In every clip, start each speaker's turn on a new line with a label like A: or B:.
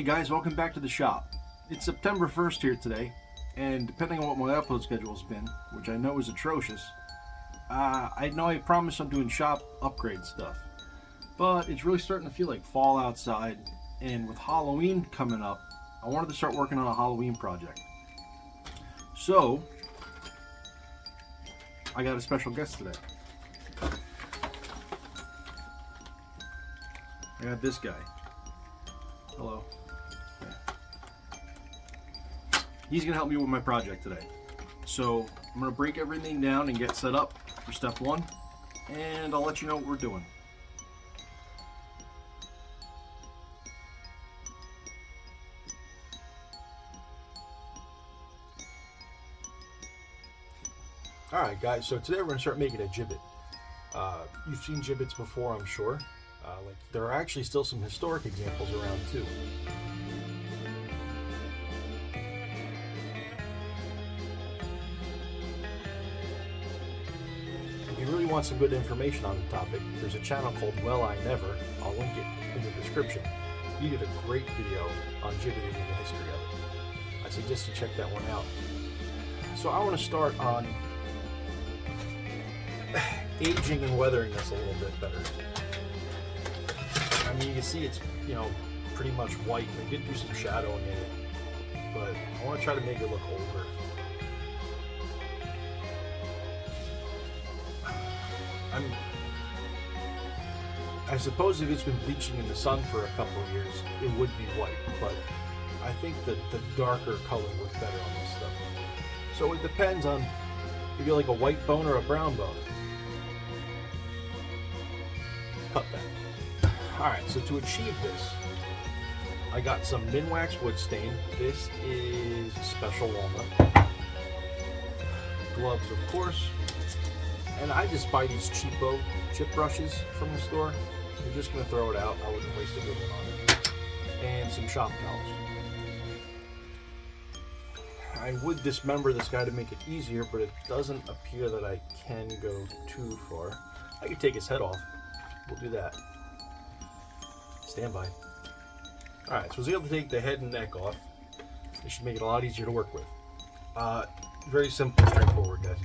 A: guys, welcome back to the shop. It's September 1st here today, and depending on what my upload schedule has been, which I know is atrocious, I know I promised I'm doing shop upgrade stuff, but it's really starting to feel like fall outside, and with Halloween coming up, I wanted to start working on a Halloween project. So, I got a special guest today. I got this guy. Hello. He's going to help me with my project today. So I'm going to break everything down and get set up for step one, and I'll let you know what we're doing. Alright guys, so today we're going to start making a gibbet. You've seen gibbets before, I'm sure. There are actually still some historic examples around too. If you really want some good information on the topic, there's a channel called Well I Never. I'll link it in the description. He did a great video on gibbeting and the history of it. I suggest you check that one out. So I want to start on aging and weathering this a little bit better. I mean, you can see it's, pretty much white. They did do some shadowing in it, but I want to try to make it look older. I suppose if it's been bleaching in the sun for a couple of years, it would be white, but I think that the darker color looks better on this stuff. So it depends on if you like a white bone or a brown bone. Cut that. Alright, so to achieve this, I got some Minwax wood stain. This is special walnut. Gloves, of course. And I just buy these cheapo chip brushes from the store. You're just going to throw it out. I wouldn't waste a good one on it. And some shop towels. I would dismember this guy to make it easier, but it doesn't appear that I can go too far. I could take his head off. We'll do that. Stand by. Alright, so I was able to take the head and neck off. This should make it a lot easier to work with. Very simple and straightforward, guys.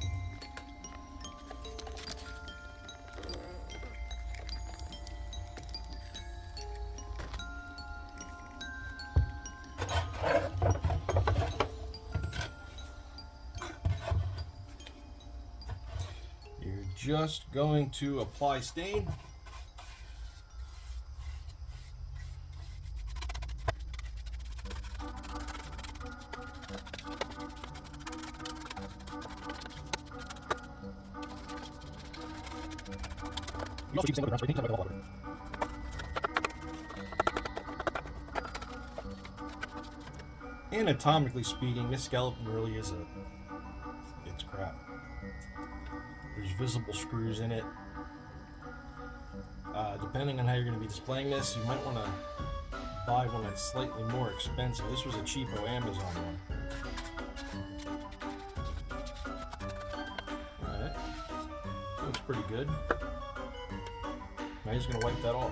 A: You're just going to apply stain. You also keep saying like a water. Anatomically speaking, this skeleton really is it's crap. There's visible screws in it. Depending on how you're going to be displaying this, you might want to buy one that's slightly more expensive. This was a cheapo Amazon one. Alright. Looks pretty good. I'm just going to wipe that off.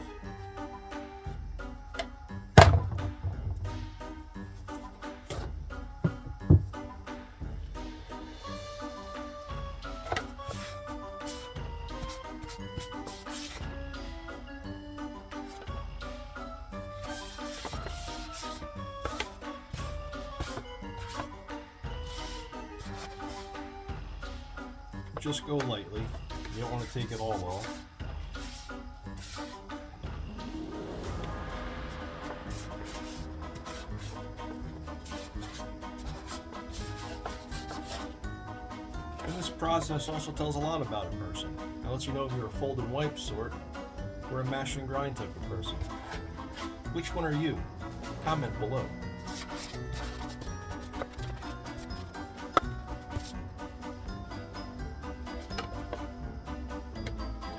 A: Just go lightly. You don't want to take it all off. This process also tells a lot about a person. It lets you know if you're a fold and wipe sort or a mash and grind type of person. Which one are you? Comment below.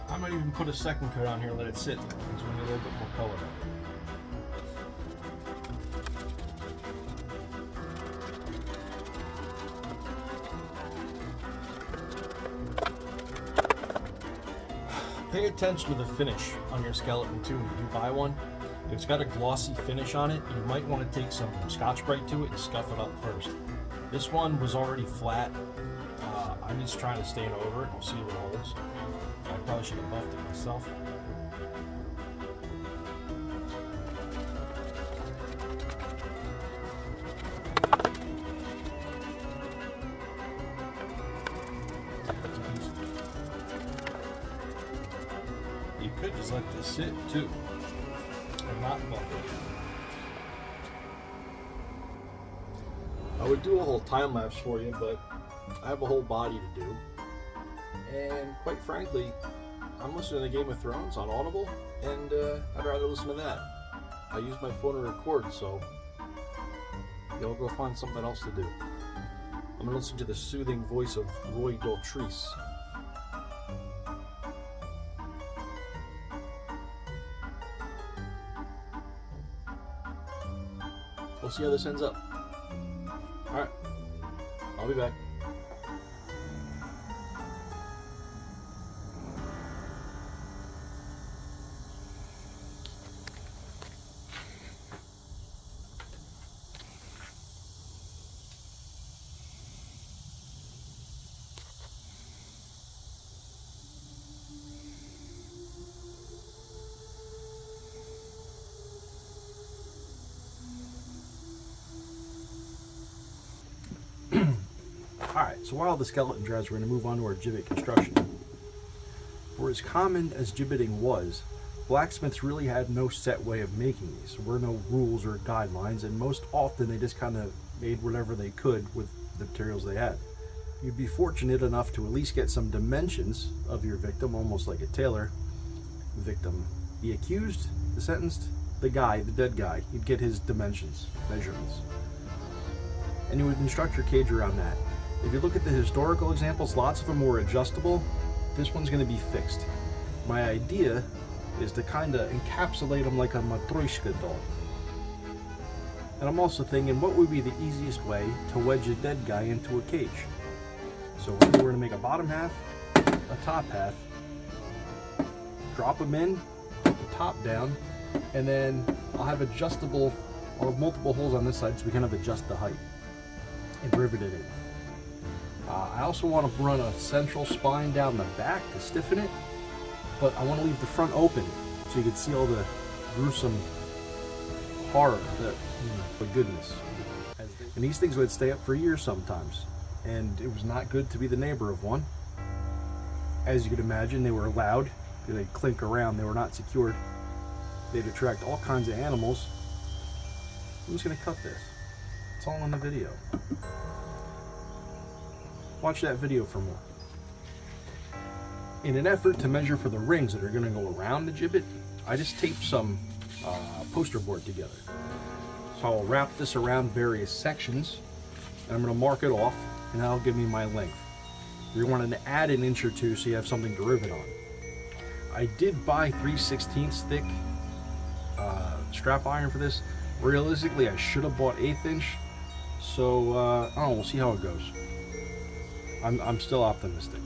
A: I might even put a second coat on here and let it sit, because we need a little bit more color. Pay attention to the finish on your skeleton too when you buy one. It's got a glossy finish on it. You might want to take some Scotch-Brite to it and scuff it up first. This one was already flat. I'm just trying to stain over it. We'll see what it holds. I probably should have buffed it myself. You could just let this sit too, and not buff it. I would do a whole time lapse for you, but I have a whole body to do. And quite frankly, I'm listening to Game of Thrones on Audible, and I'd rather listen to that. I use my phone to record, so you'll go find something else to do. I'm going to listen to the soothing voice of Roy Daltrece. We'll see how this ends up. Alright, I'll be back. Alright, so while the skeleton dries, we're going to move on to our gibbet construction. For as common as gibbeting was, blacksmiths really had no set way of making these. There were no rules or guidelines, and most often they just kind of made whatever they could with the materials they had. You'd be fortunate enough to at least get some dimensions of your victim, almost like a tailor. Victim. The accused, the sentenced, the guy, the dead guy. You'd get his dimensions, measurements. And you would construct your cage around that. If you look at the historical examples, lots of them were adjustable. This one's going to be fixed. My idea is to kind of encapsulate them like a matryoshka doll. And I'm also thinking, what would be the easiest way to wedge a dead guy into a cage? So we're going to make a bottom half, a top half, drop them in, put the top down, and then I'll have adjustable, I'll have multiple holes on this side so we kind of adjust the height and rivet it in. I also want to run a central spine down the back to stiffen it, but I want to leave the front open so you can see all the gruesome horror, the goodness. And these things would stay up for years sometimes, and it was not good to be the neighbor of one. As you could imagine, they were loud, they'd clink around, they were not secured. They'd attract all kinds of animals. I'm just going to cut this. It's all on the video. Watch that video for more. In an effort to measure for the rings that are going to go around the gibbet, I just taped some poster board together. So I'll wrap this around various sections, and I'm going to mark it off, and that'll give me my length. You're wanting to add an inch or two so you have something to rivet on. I did buy 3/16 thick strap iron for this. Realistically, I should have bought 1/8 inch, so I don't know, we'll see how it goes. I'm still optimistic.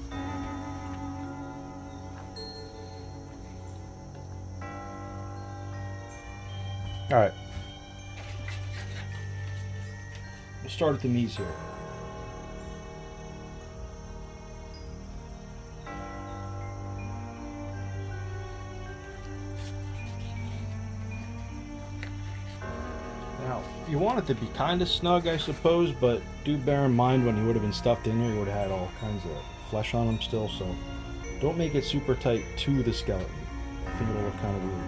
A: Alright. We'll start at the knees here. Now, you want it to be kind of snug, I suppose, but do bear in mind when he would have been stuffed in there, he would have had all kinds of flesh on him still, so don't make it super tight to the skeleton. I think it'll look kind of weird.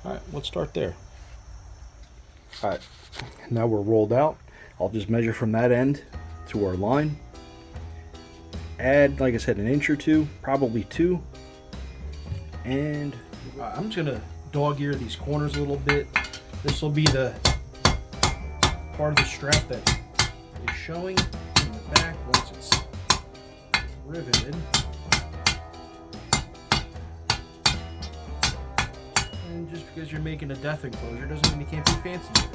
A: Alright, let's start there. Alright, now we're rolled out. I'll just measure from that end to our line. Add, like I said, an inch or two, probably 2. And I'm just going to dog ear these corners a little bit. This will be the part of the strap that is showing in the back once it's riveted. just because you're making a death enclosure doesn't mean you can't be fancy with it.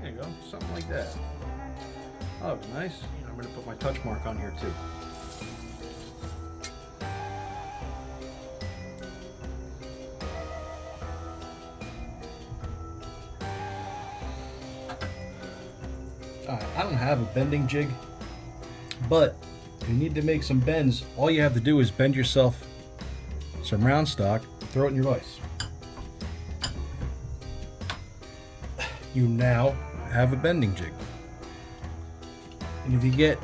A: There you go, something like that. Oh, nice. I'm going to put my touch mark on here too. I don't have a bending jig, but if you need to make some bends, all you have to do is bend yourself some round stock, throw it in your vise. You now have a bending jig. And if you get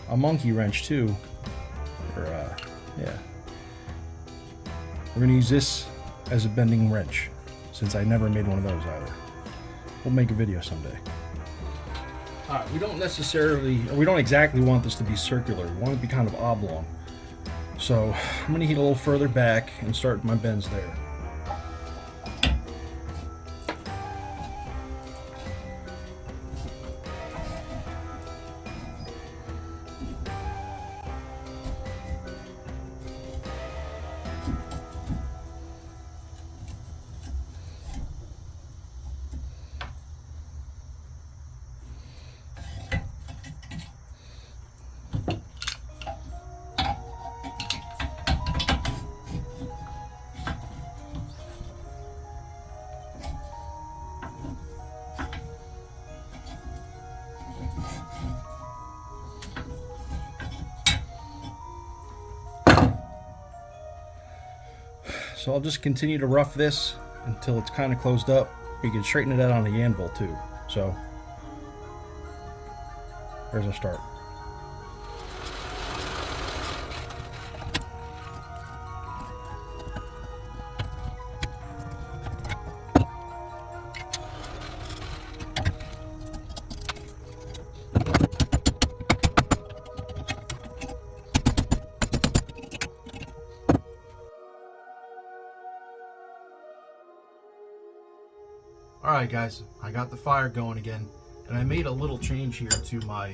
A: a monkey wrench too, or yeah, we're gonna use this as a bending wrench since I never made one of those either. We'll make a video someday. Alright, we don't exactly want this to be circular. We want it to be kind of oblong. So I'm going to get a little further back and start my bends there. So I'll just continue to rough this until it's kind of closed up. You can straighten it out on the anvil too. So there's a start. Alright guys, I got the fire going again, and I made a little change here to my,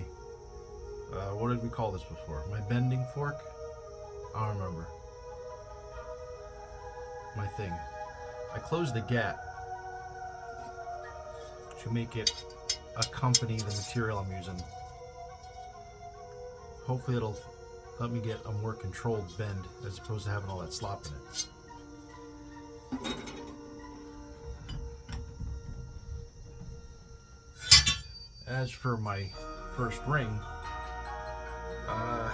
A: what did we call this before? My bending fork? I don't remember. My thing. I closed the gap to make it accompany the material I'm using. Hopefully it'll let me get a more controlled bend as opposed to having all that slop in it. As for my first ring, I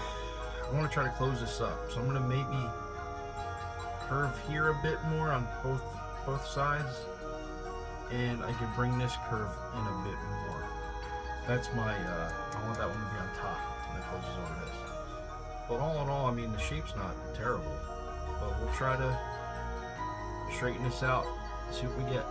A: want to try to close this up. So I'm going to maybe curve here a bit more on both sides, and I can bring this curve in a bit more. That's my, I want that one to be on top when it closes over this. But all in all, I mean, the shape's not terrible, but we'll try to straighten this out, see what we get.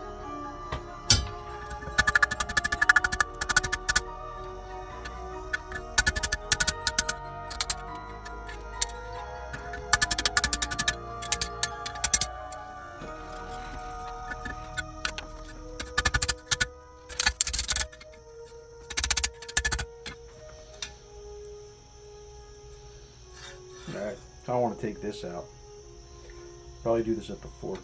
A: Alright, I want to take this out. Probably do this at the fork.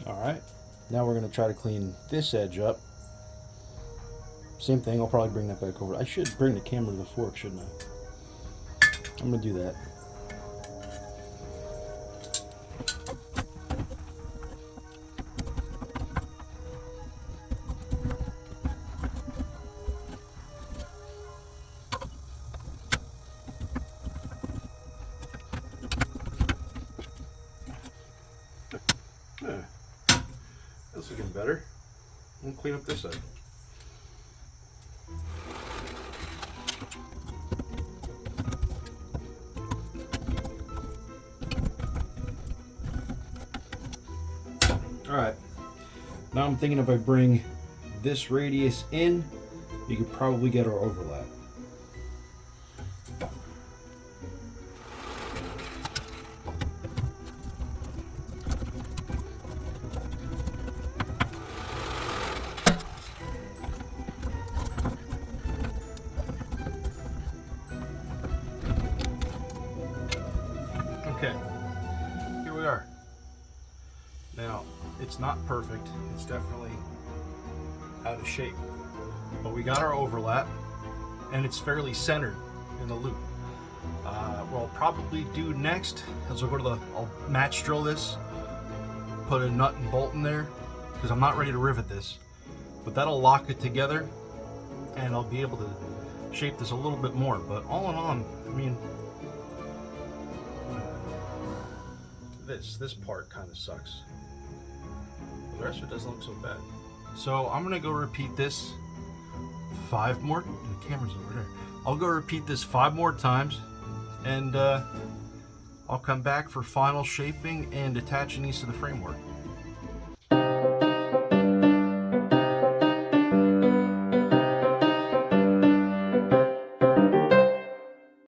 A: Alright, now we're going to try to clean this edge up. Same thing, I'll probably bring that back over. I should bring the camera to the fork, shouldn't I? I'm going to do that. That's looking better. We'll clean up this side. Alright, now I'm thinking if I bring this radius in, you could probably get our overlap. we are. Now, it's not perfect. It's definitely out of shape. But we got our overlap, and it's fairly centered in the loop. What I'll probably do next is I'll match drill this, put a nut and bolt in there, because I'm not ready to rivet this. But that'll lock it together, and I'll be able to shape this a little bit more. But all in all, I mean, this part kind of sucks. The rest of it doesn't look so bad. So I'm gonna go repeat this 5 more. The camera's over there. I'll go repeat this 5 more times, and I'll come back for final shaping and attaching these to the framework.